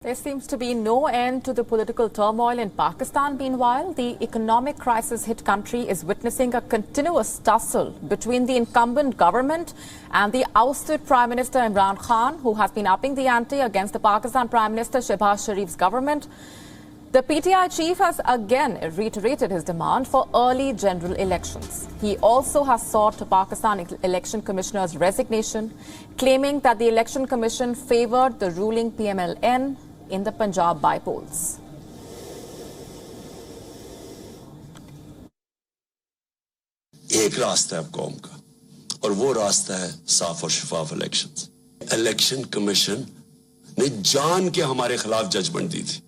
There seems to be no end to the political turmoil in Pakistan. Meanwhile, the economic crisis hit country is witnessing a continuous tussle between the incumbent government and the ousted Prime Minister Imran Khan, who has been upping the ante against the Pakistan Prime Minister Shehbaz Sharif's government. The PTI chief has again reiterated his demand for early general elections. He also has sought the Pakistan Election Commissioner's resignation, claiming that the Election Commission favoured the ruling PML-N in the Punjab by-polls. एक रास्ता है कौम का और वो रास्ता है साफ और शफाफ इलेक्शंस। इलेक्शन कमीशन ने जान के हमारे खिलाफ जजमेंट दी थी।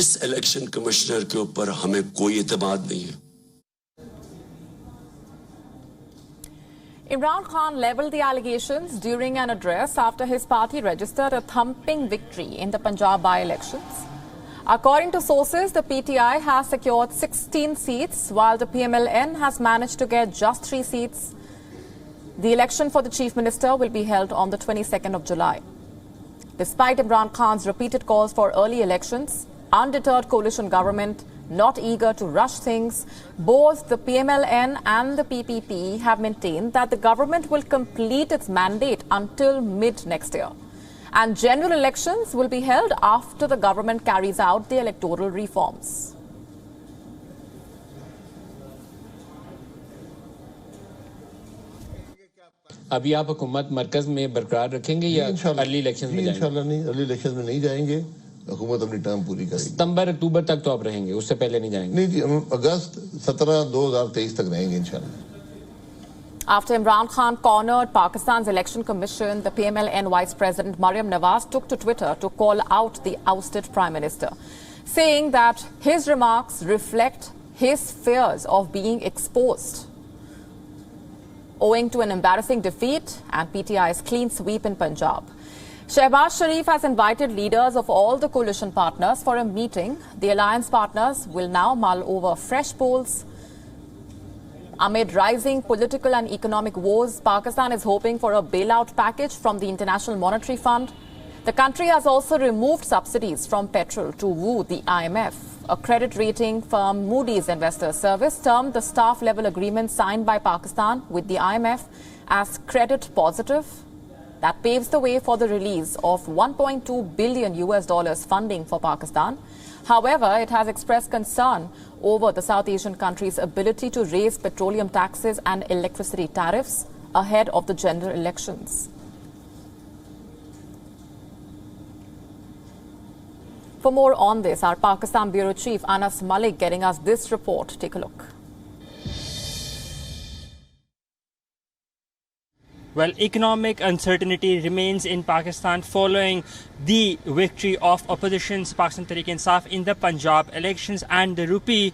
इस इलेक्शन कमिश्नर के ऊपर हमें कोई इत्मीनान नहीं है। Imran Khan leveled the allegations during an address after his party registered a thumping victory in the Punjab by-elections. According to sources, the PTI has secured 16 seats, while the PML-N has managed to get just 3 seats. The election for the Chief Minister will be held on the 22nd of July. Despite Imran Khan's repeated calls for early elections, undeterred coalition government not eager to rush things, both the PML-N and the PPP have maintained that the government will complete its mandate until mid-next year. And general elections will be held after the government carries out the electoral reforms. अभी आप हुकूमत मरकज में बरकरार रखेंगे या early election में जाएंगे? इंशाल्लाह नहीं, अर्ली इलेक्शन में नहीं जाएंगे। हुकूमत अपनी टर्म पूरी करेगी। सितंबर अक्टूबर तक तो आप रहेंगे, उससे पहले नहीं जाएंगे? नहीं जी, अगस्त 17 2023 तक रहेंगे इंशाल्लाह। After Imran Khan cornered Pakistan's Election Commission, the PML-N Vice President Maryam Nawaz took to Twitter to call out the ousted Prime Minister, saying that his remarks reflect his fears of being exposed owing to an embarrassing defeat and PTI's clean sweep in Punjab. Shehbaz Sharif has invited leaders of all the coalition partners for a meeting. The alliance partners will now mull over fresh polls. Amid rising political and economic woes, Pakistan is hoping for a bailout package from the International Monetary Fund. The country has also removed subsidies from petrol to woo the IMF. A credit rating firm, Moody's Investors Service, termed the staff-level agreement signed by Pakistan with the IMF as credit positive. That paves the way for the release of $1.2 billion funding for Pakistan. However, it has expressed concern over the South Asian country's ability to raise petroleum taxes and electricity tariffs ahead of the general elections. For more on this, our Pakistan Bureau Chief Anas Malik getting us this report. Take a look. Well, economic uncertainty remains in Pakistan following the victory of opposition's Pakistan Tehreek-e-Insaf in the Punjab elections, and the rupee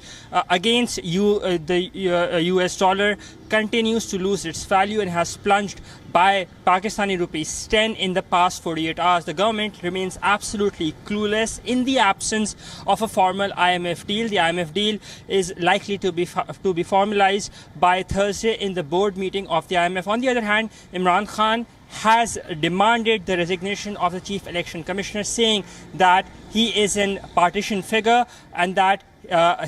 against the US dollar continues to lose its value and has plunged by Pakistani rupees 10 in the past 48 hours. The government remains absolutely clueless in the absence of a formal IMF deal. The IMF deal is likely to be formalized by Thursday in the board meeting of the IMF. On the other hand, Imran Khan has demanded the resignation of the Chief Election Commissioner, saying that he is a partisan figure and that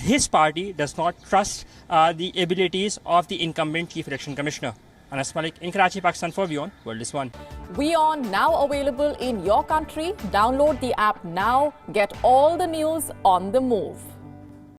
his party does not trust the abilities of the incumbent Chief Election Commissioner. Anas Malik in Karachi, Pakistan for WION World is One. WION now available in your country. Download the app now. Get all the news on the move.